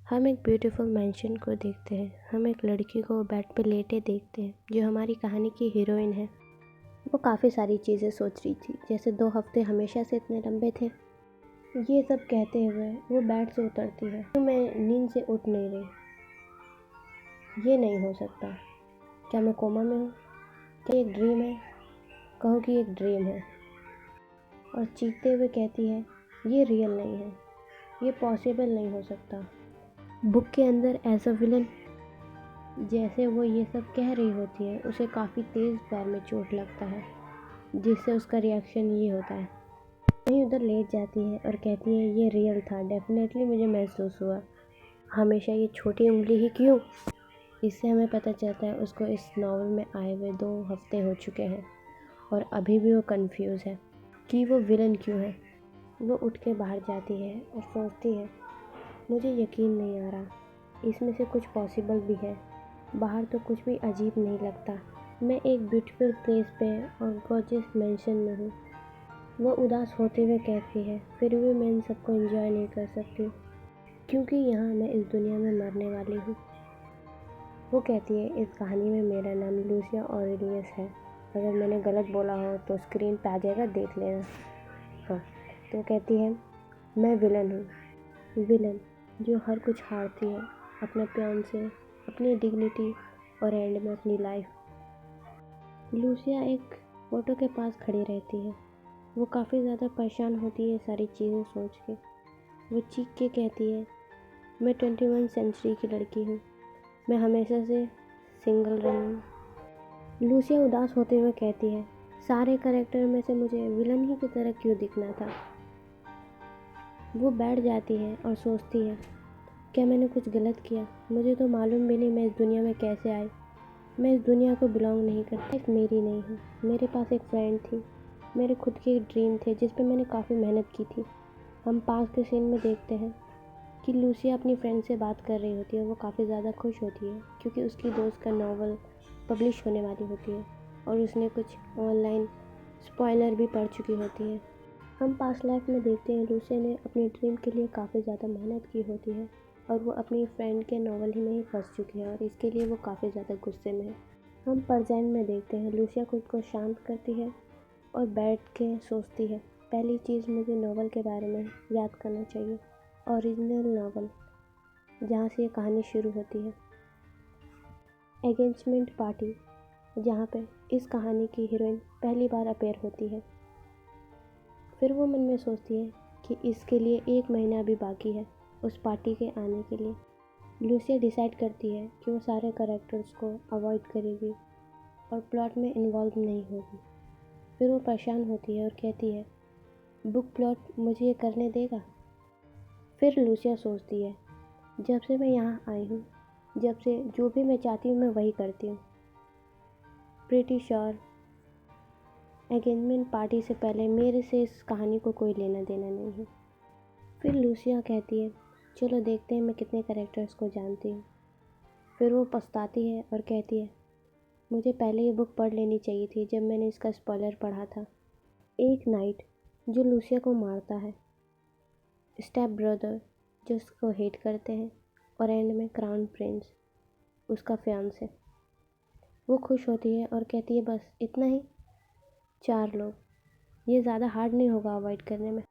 हम एक beautiful mention को देखते हैं। हम एक लड़की को बेड पे लेटे देखते हैं जो हमारी कहानी की हीरोइन है। वो काफ़ी सारी चीज़ें सोच रही थी, जैसे 2 हफ्ते हमेशा से इतने लंबे थे। ये सब कहते हुए वो बेड से उतरती है। तो मैं नींद से उठ नहीं रही। ये नहीं हो सकता। क्या मैं कोमा में हूँ? क्या एक ड्रीम है? कहो कि एक ड्रीम है। और चीखते हुए कहती है, ये रियल नहीं है, ये पॉसिबल नहीं हो सकता। बुक के अंदर एज अ विलन जैसे वो ये सब कह रही होती है, उसे काफ़ी तेज़ पैर में चोट लगता है, जिससे उसका रिएक्शन ये होता है। वहीं उधर लेट जाती है और कहती है, ये रियल था, डेफिनेटली मुझे महसूस हुआ। हमेशा ये छोटी उंगली ही क्यों? इससे हमें पता चलता है उसको इस नावल में आए हुए 2 हफ्ते हो चुके हैं और अभी भी वो कंफ्यूज है कि वो विलन क्यों है। वो उठ के बाहर जाती है और सोचती है, मुझे यकीन नहीं आ रहा, इसमें से कुछ पॉसिबल भी है। बाहर तो कुछ भी अजीब नहीं लगता। मैं एक ब्यूटीफुल प्लेस पे और गॉर्जियस मैंशन में हूँ। वो उदास होते हुए कहती है, फिर भी मैं इन सबको एंजॉय नहीं कर सकती क्योंकि यहाँ मैं इस दुनिया में मरने वाली हूँ। वो कहती है, इस कहानी में मेरा नाम लूसिया ऑरेलियस है। अगर मैंने गलत बोला हो तो स्क्रीन पे आ जाएगा, देख लेना। हाँ, तो कहती है, मैं विलन हूँ। विलन जो हर कुछ हारती है, अपने प्यार से, अपनी डिग्निटी और एंड में अपनी लाइफ। लूसिया एक फोटो के पास खड़ी रहती है। वो काफ़ी ज़्यादा परेशान होती है सारी चीज़ें सोच के। वो चीख के कहती है, मैं 21 सेंचुरी की लड़की हूँ, मैं हमेशा से सिंगल रही हूँ। लूसिया उदास होते हुए कहती है, सारे कैरेक्टर में से मुझे विलन ही की तरह क्यों दिखना था। वो बैठ जाती है और सोचती है, क्या मैंने कुछ गलत किया? मुझे तो मालूम भी नहीं मैं इस दुनिया में कैसे आई। मैं इस दुनिया को बिलोंग नहीं करती, मेरी नहीं हूँ। मेरे पास एक फ्रेंड थी, मेरे खुद के ड्रीम थे जिस पे मैंने काफ़ी मेहनत की थी। हम पास के सीन में देखते हैं कि लूसिया अपनी फ्रेंड से बात कर रही होती है। वो काफ़ी ज़्यादा खुश होती है क्योंकि उसकी दोस्त का नावल पब्लिश होने वाली होती है और उसने कुछ ऑनलाइन स्पॉइलर भी पढ़ चुकी होती है। हम पास्ट लाइफ में देखते हैं लूसिया ने अपनी ड्रीम के लिए काफ़ी ज़्यादा मेहनत की होती है और वो अपनी फ्रेंड के नावल ही में ही फंस चुकी है और इसके लिए वो काफ़ी ज़्यादा गुस्से में है। हम प्रेजेंट में देखते हैं लूसिया खुद को शांत करती है और बैठ के सोचती है, पहली चीज़ मुझे नावल के बारे में याद करना चाहिए। ओरिजिनल नावल जहाँ से ये कहानी शुरू होती है, एंगेजमेंट पार्टी, जहाँ पे इस कहानी की हीरोइन पहली बार अपेयर होती है। फिर वो मन में सोचती है कि इसके लिए 1 महीना भी बाकी है उस पार्टी के आने के लिए। लूसिया डिसाइड करती है कि वो सारे कैरेक्टर्स को अवॉइड करेगी और प्लॉट में इन्वॉल्व नहीं होगी। फिर वो परेशान होती है और कहती है, बुक प्लॉट मुझे ये करने देगा? फिर लूसिया सोचती है, जब से मैं यहाँ आई हूँ, जब से जो भी मैं चाहती हूँ मैं वही करती हूँ। प्रीटी श्योर एंगेजमेंट पार्टी से पहले मेरे से इस कहानी को कोई लेना देना नहीं है। फिर लूसिया कहती है, चलो देखते हैं मैं कितने कैरेक्टर्स को जानती हूँ। फिर वो पछताती है और कहती है, मुझे पहले ये बुक पढ़ लेनी चाहिए थी जब मैंने इसका स्पॉइलर पढ़ा था। एक नाइट जो लूसिया को मारता है, स्टेप ब्रदर जो उसको हेट करते हैं, और एंड में क्राउन प्रिंस उसका फियांसे। वो खुश होती है और कहती है, बस इतना ही, 4 लोग, ये ज़्यादा हार्ड नहीं होगा अवॉइड करने में।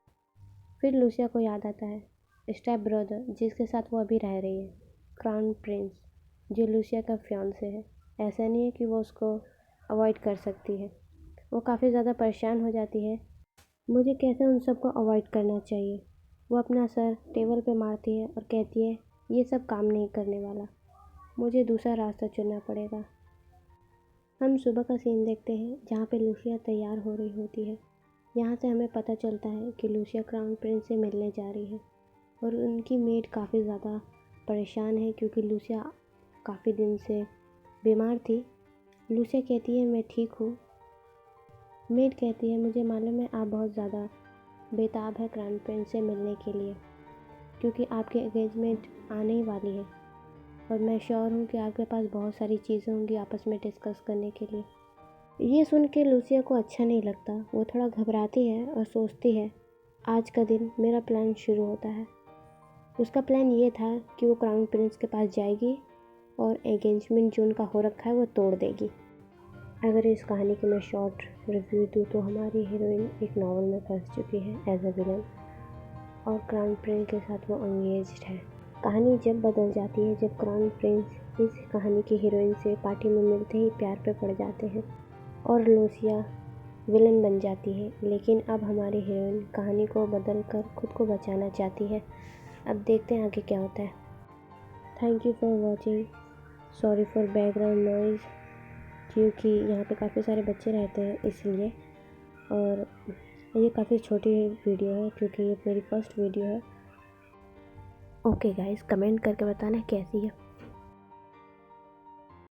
फिर लूसिया को याद आता है स्टेप ब्रदर जिसके साथ वो अभी रह रही है, क्राउन प्रिंस जो लूसिया का फियांसे है। ऐसा नहीं है कि वो उसको अवॉइड कर सकती है। वो काफ़ी ज़्यादा परेशान हो जाती है, मुझे कैसे उन सबको अवॉइड करना चाहिए। वो अपना सर टेबल पे मारती है और कहती है, ये सब काम नहीं करने वाला, मुझे दूसरा रास्ता चुनना पड़ेगा। हम सुबह का सीन देखते हैं जहाँ पे लूसिया तैयार हो रही होती है। यहाँ से हमें पता चलता है कि लूसिया क्राउन प्रिंस से मिलने जा रही है और उनकी मेड काफ़ी ज़्यादा परेशान है क्योंकि लूसिया काफ़ी दिन से बीमार थी। लूसिया कहती है, मैं ठीक हूँ। मेड कहती है, मुझे मालूम है आप बहुत ज़्यादा बेताब है क्राउन प्रिंस से मिलने के लिए क्योंकि आपकी एंगेजमेंट आने ही वाली है और मैं श्योर हूँ कि आपके पास बहुत सारी चीज़ें होंगी आपस में डिस्कस करने के लिए। ये सुन के लूसिया को अच्छा नहीं लगता। वो थोड़ा घबराती है और सोचती है, आज का दिन मेरा प्लान शुरू होता है। उसका प्लान ये था कि वो क्राउन प्रिंस के पास जाएगी और एंगेजमेंट जो उनका हो रखा है वो तोड़ देगी। अगर इस कहानी की मैं शॉर्ट रिव्यू दूँ तो हमारी हीरोइन एक नावल में फंस चुकी है एज अ विलन और क्राउन प्रिंस के साथ वो एंगेज्ड है। कहानी जब बदल जाती है जब क्राउन प्रिंस इस कहानी की हीरोइन से पार्टी में मिलते ही प्यार पे पड़ जाते हैं और लूसिया विलन बन जाती है। लेकिन अब हमारी हीरोइन कहानी को बदल कर खुद को बचाना चाहती है। अब देखते हैं आगे क्या होता है। Thank you for watching. Sorry for background noise, क्योंकि यहाँ पे काफ़ी सारे बच्चे रहते हैं इसलिए। और ये काफ़ी छोटी वीडियो है क्योंकि ये मेरी फर्स्ट वीडियो है। ओके गाइस, कमेंट करके बताना कैसी है।